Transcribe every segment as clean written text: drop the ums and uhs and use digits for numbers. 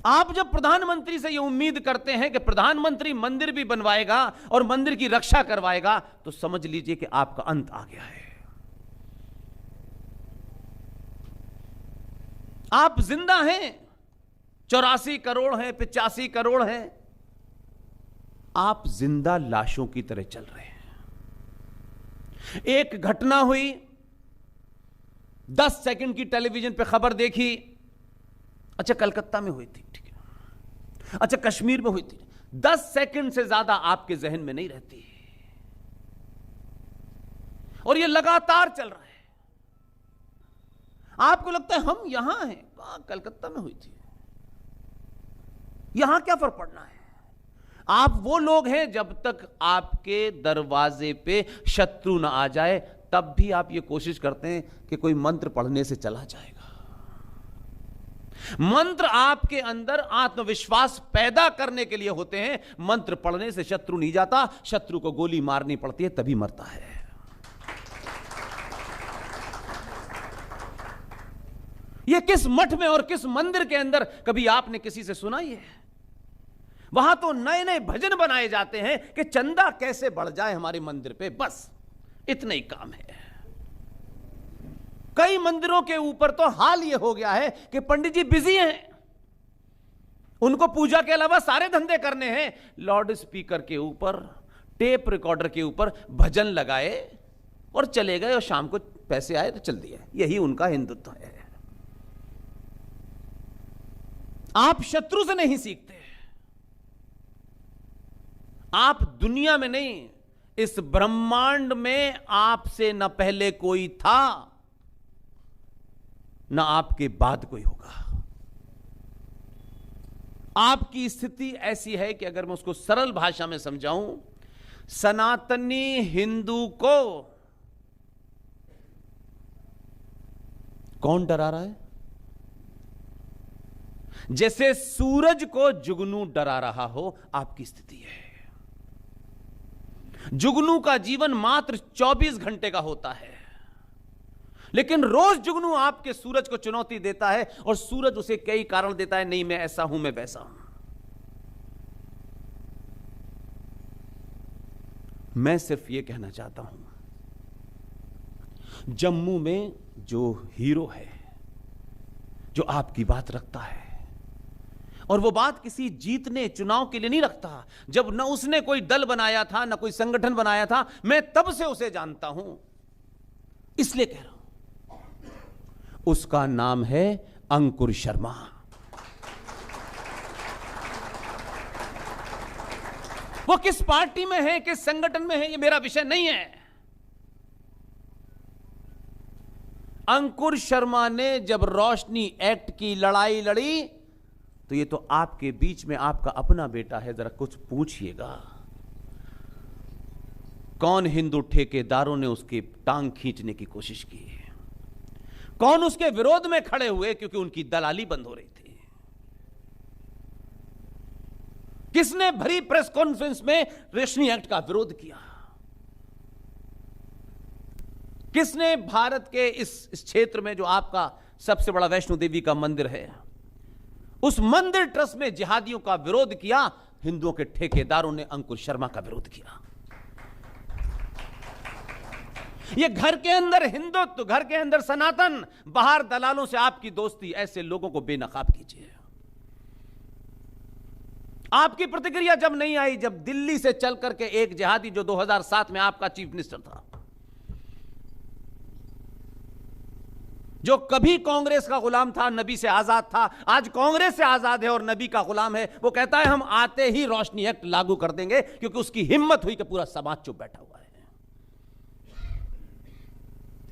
आप जब प्रधानमंत्री से यह उम्मीद करते हैं कि प्रधानमंत्री मंदिर भी बनवाएगा और मंदिर की रक्षा करवाएगा, तो समझ लीजिए कि आपका अंत आ गया है। आप जिंदा हैं, 84 करोड़ हैं, 85 करोड़ हैं, आप जिंदा लाशों की तरह चल रहे हैं। एक घटना हुई, 10 सेकंड की टेलीविजन पे खबर देखी, अच्छा कलकत्ता में हुई थी, ठीक है, अच्छा कश्मीर में हुई थी, 10 सेकंड से ज्यादा आपके जहन में नहीं रहती, और यह लगातार चल रहा है। आपको लगता है हम यहां हैं, कहां, कलकत्ता में हुई थी, यहां क्या फर्क पड़ना है। आप वो लोग हैं, जब तक आपके दरवाजे पे शत्रु ना आ जाए तब भी आप ये कोशिश करते हैं कि कोई मंत्र पढ़ने से चला जाएगा। मंत्र आपके अंदर आत्मविश्वास पैदा करने के लिए होते हैं। मंत्र पढ़ने से शत्रु नहीं जाता, शत्रु को गोली मारनी पड़ती है तभी मरता है। यह किस मठ में और किस मंदिर के अंदर कभी आपने किसी से सुना ही है? वहां तो नए नए भजन बनाए जाते हैं कि चंदा कैसे बढ़ जाए हमारे मंदिर पे, बस इतना ही काम है। कई मंदिरों के ऊपर तो हाल यह हो गया है कि पंडित जी बिजी हैं, उनको पूजा के अलावा सारे धंधे करने हैं। लाउड स्पीकर के ऊपर, टेप रिकॉर्डर के ऊपर भजन लगाए और चले गए, और शाम को पैसे आए तो चल दिए। यही उनका हिंदुत्व है। आप शत्रु से नहीं सीखते, आप दुनिया में नहीं, इस ब्रह्मांड में आपसे न पहले कोई था न आपके बाद कोई होगा। आपकी स्थिति ऐसी है कि अगर मैं उसको सरल भाषा में समझाऊं, सनातनी हिंदू को कौन डरा रहा है? जैसे सूरज को जुगनू डरा रहा हो, आपकी स्थिति है। जुगनू का जीवन मात्र 24 घंटे का होता है, लेकिन रोज जुगनू आपके सूरज को चुनौती देता है, और सूरज उसे कई कारण देता है, नहीं मैं ऐसा हूं, मैं वैसा हूं। मैं सिर्फ यह कहना चाहता हूं, जम्मू में जो हीरो है, जो आपकी बात रखता है, और वो बात किसी जीतने चुनाव के लिए नहीं रखता, जब न उसने कोई दल बनाया था न कोई संगठन बनाया था, मैं तब से उसे जानता हूं, इसलिए कह रहा हूं, उसका नाम है अंकुर शर्मा। वो किस पार्टी में है, किस संगठन में है, ये मेरा विषय नहीं है। अंकुर शर्मा ने जब रोशनी एक्ट की लड़ाई लड़ी, तो ये तो आपके बीच में आपका अपना बेटा है, जरा कुछ पूछिएगा, कौन हिंदू ठेकेदारों ने उसकी टांग खींचने की कोशिश की, कौन उसके विरोध में खड़े हुए क्योंकि उनकी दलाली बंद हो रही थी, किसने भरी प्रेस कॉन्फ्रेंस में रोशनी एक्ट का विरोध किया, किसने भारत के इस क्षेत्र में जो आपका सबसे बड़ा वैष्णो देवी का मंदिर है, उस मंदिर ट्रस्ट में जिहादियों का विरोध किया? हिंदुओं के ठेकेदारों ने अंकुर शर्मा का विरोध किया। ये घर के अंदर हिंदुत्व, घर के अंदर सनातन, बाहर दलालों से आपकी दोस्ती, ऐसे लोगों को बेनकाब कीजिए। आपकी प्रतिक्रिया जब नहीं आई, जब दिल्ली से चल करके एक जिहादी जो 2007 में आपका चीफ मिनिस्टर था, जो कभी कांग्रेस का गुलाम था, नबी से आजाद था, आज कांग्रेस से आजाद है और नबी का गुलाम है, वो कहता है हम आते ही रोशनी एक्ट लागू कर देंगे, क्योंकि उसकी हिम्मत हुई कि पूरा समाज चुप बैठा हुआ है।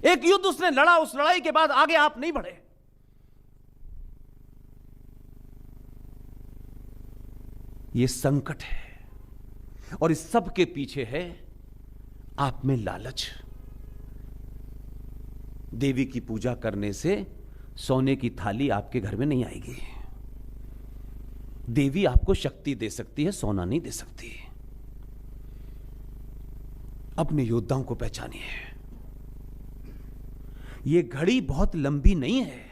एक युद्ध उसने लड़ा, उस लड़ाई के बाद आगे आप नहीं बढ़े। ये संकट है, और इस सब के पीछे है आप में लालच। देवी की पूजा करने से सोने की थाली आपके घर में नहीं आएगी। देवी आपको शक्ति दे सकती है, सोना नहीं दे सकती। अपने योद्धाओं को पहचानिए। यह घड़ी बहुत लंबी नहीं है।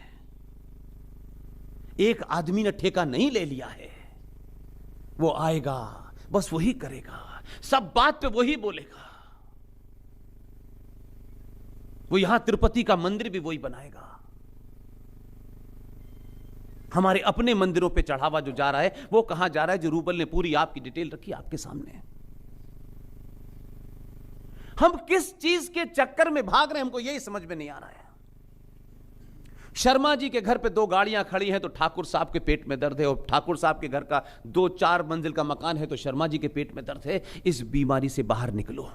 एक आदमी ने ठेका नहीं ले लिया है। वो आएगा, बस वही करेगा, सब बात पे वही बोलेगा। वो यहां तिरुपति का मंदिर भी वही बनाएगा। हमारे अपने मंदिरों पे चढ़ावा जो जा रहा है वो कहां जा रहा है? जो रूबल ने पूरी आपकी डिटेल रखी आपके सामने। हम किस चीज के चक्कर में भाग रहे हैं, हमको यही समझ में नहीं आ रहा है। शर्मा जी के घर पे 2 गाड़ियां खड़ी हैं तो ठाकुर साहब के पेट में दर्द है, और ठाकुर साहब के घर का 2-4 मंजिल का मकान है तो शर्मा जी के पेट में दर्द है। इस बीमारी से बाहर निकलो।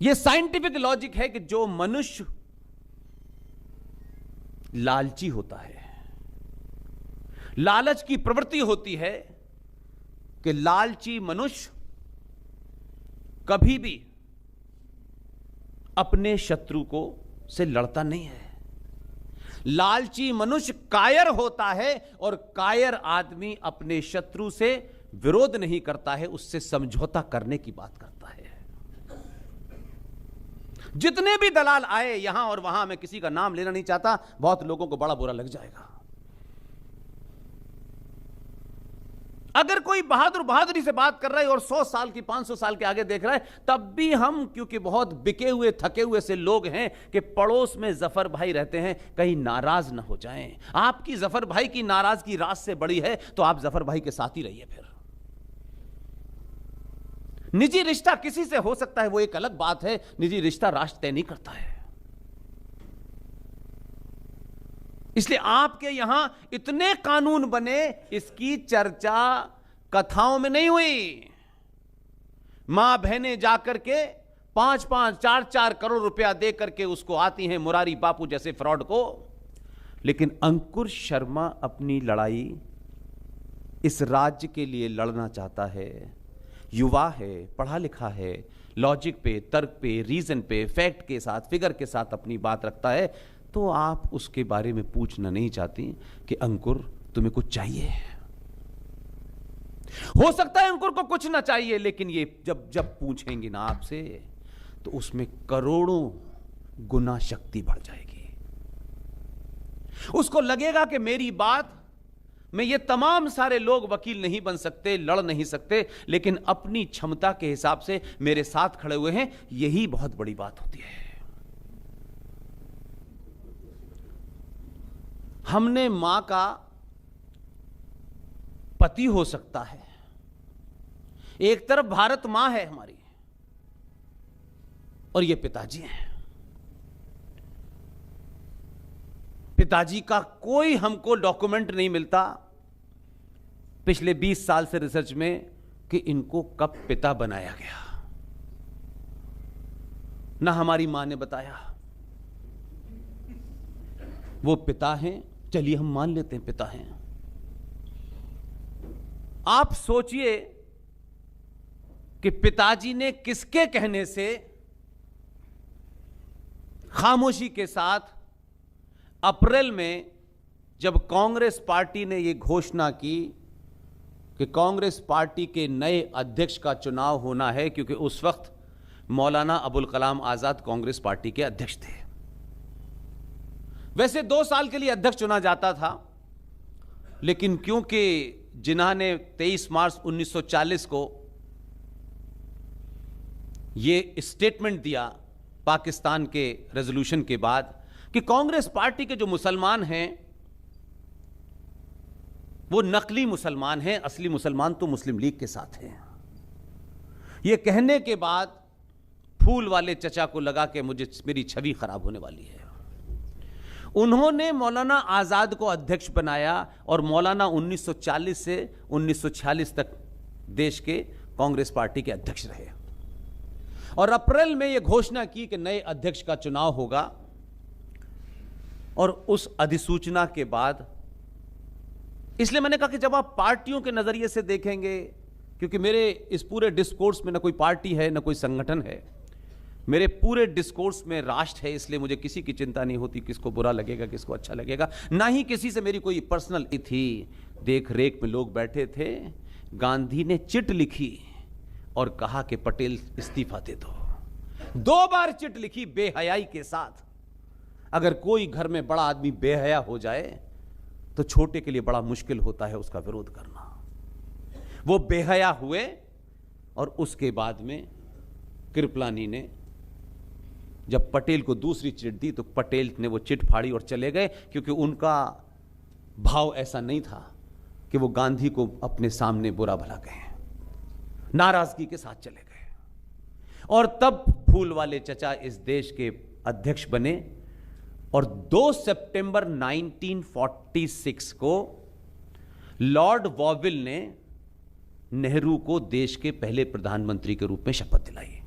यह साइंटिफिक लॉजिक है कि जो मनुष्य लालची होता है, लालच की प्रवृत्ति होती है कि लालची मनुष्य कभी भी अपने शत्रु को से लड़ता नहीं है। लालची मनुष्य कायर होता है, और कायर आदमी अपने शत्रु से विरोध नहीं करता है, उससे समझौता करने की बात करता है। जितने भी दलाल आए यहां और वहां, मैं किसी का नाम लेना नहीं चाहता, बहुत लोगों को बड़ा बुरा लग जाएगा। अगर कोई बहादुरी से बात कर रहा है और 100 साल की 500 साल के आगे देख रहा है, तब भी हम, क्योंकि बहुत बिके हुए थके हुए से लोग हैं कि पड़ोस में जफर भाई रहते हैं, कहीं नाराज ना हो जाएं। आपकी जफर भाई की नाराजगी राज से बड़ी है तो आप जफर भाई के साथ ही रहिए। फिर निजी रिश्ता किसी से हो सकता है, वो एक अलग बात है। निजी रिश्ता राष्ट्र तय नहीं करता है। इसलिए आपके यहां इतने कानून बने, इसकी चर्चा कथाओं में नहीं हुई। मां बहनें जाकर के 5-5, 4-4 करोड़ रुपया दे करके उसको आती हैं मुरारी बापू जैसे फ्रॉड को। लेकिन अंकुर शर्मा अपनी लड़ाई इस राज्य के लिए लड़ना चाहता है। युवा है, पढ़ा लिखा है, लॉजिक पे, तर्क पे, रीजन पे, फैक्ट के साथ, फिगर के साथ अपनी बात रखता है, तो आप उसके बारे में पूछना नहीं चाहती कि अंकुर तुम्हें कुछ चाहिए। हो सकता है अंकुर को कुछ ना चाहिए, लेकिन ये जब पूछेंगे ना आपसे तो उसमें करोड़ों गुना शक्ति बढ़ जाएगी। उसको लगेगा कि मेरी बात में ये तमाम सारे लोग वकील नहीं बन सकते, लड़ नहीं सकते, लेकिन अपनी क्षमता के हिसाब से मेरे साथ खड़े हुए हैं, यही बहुत बड़ी बात होती है। हमने मां का पति हो सकता है, एक तरफ भारत मां है हमारी, और ये पिताजी हैं। पिताजी का कोई हमको डॉक्यूमेंट नहीं मिलता पिछले 20 साल से रिसर्च में कि इनको कब पिता बनाया गया, ना हमारी मां ने बताया। वो पिता हैं, चलिए हम मान लेते हैं पिता हैं। आप सोचिए कि पिताजी ने किसके कहने से खामोशी के साथ अप्रैल में, जब कांग्रेस पार्टी ने यह घोषणा की कि कांग्रेस पार्टी के नए अध्यक्ष का चुनाव होना है, क्योंकि उस वक्त मौलाना अबुल कलाम आजाद कांग्रेस पार्टी के अध्यक्ष थे। वैसे 2 साल के लिए अध्यक्ष चुना जाता था, लेकिन क्योंकि जिन्हा ने 23 मार्च 1940 को यह स्टेटमेंट दिया पाकिस्तान के रेजोल्यूशन के बाद कि कांग्रेस पार्टी के जो मुसलमान हैं वो नकली मुसलमान हैं, असली मुसलमान तो मुस्लिम लीग के साथ हैं। यह कहने के बाद फूल वाले चचा को लगा कि मेरी छवि खराब होने वाली है। उन्होंने मौलाना आजाद को अध्यक्ष बनाया और मौलाना 1940 से 1946 तक देश के कांग्रेस पार्टी के अध्यक्ष रहे, और अप्रैल में यह घोषणा की कि नए अध्यक्ष का चुनाव होगा। और उस अधिसूचना के बाद, इसलिए मैंने कहा कि जब आप पार्टियों के नजरिए से देखेंगे, क्योंकि मेरे इस पूरे डिस्कोर्स में ना कोई पार्टी है ना कोई संगठन है, मेरे पूरे डिस्कोर्स में राष्ट्र है, इसलिए मुझे किसी की चिंता नहीं होती किसको बुरा लगेगा किसको अच्छा लगेगा, ना ही किसी से मेरी कोई पर्सनल थी। देख रेख में लोग बैठे थे, गांधी ने चिट लिखी और कहा कि पटेल इस्तीफा दे दो। 2 बार चिट लिखी बेहयाई के साथ। अगर कोई घर में बड़ा आदमी बेहया हो जाए तो छोटे के लिए बड़ा मुश्किल होता है उसका विरोध करना। वो बेहया हुए और उसके बाद में कृपलानी ने जब पटेल को दूसरी चिट दी तो पटेल ने वो चिट फाड़ी और चले गए, क्योंकि उनका भाव ऐसा नहीं था कि वो गांधी को अपने सामने बुरा भला कहें, नाराजगी के साथ चले गए। और तब फूलवाले चचा इस देश के अध्यक्ष बने और 2 सितंबर 1946 को लॉर्ड वॉविल ने नेहरू को देश के पहले प्रधानमंत्री के रूप में शपथ दिलाई।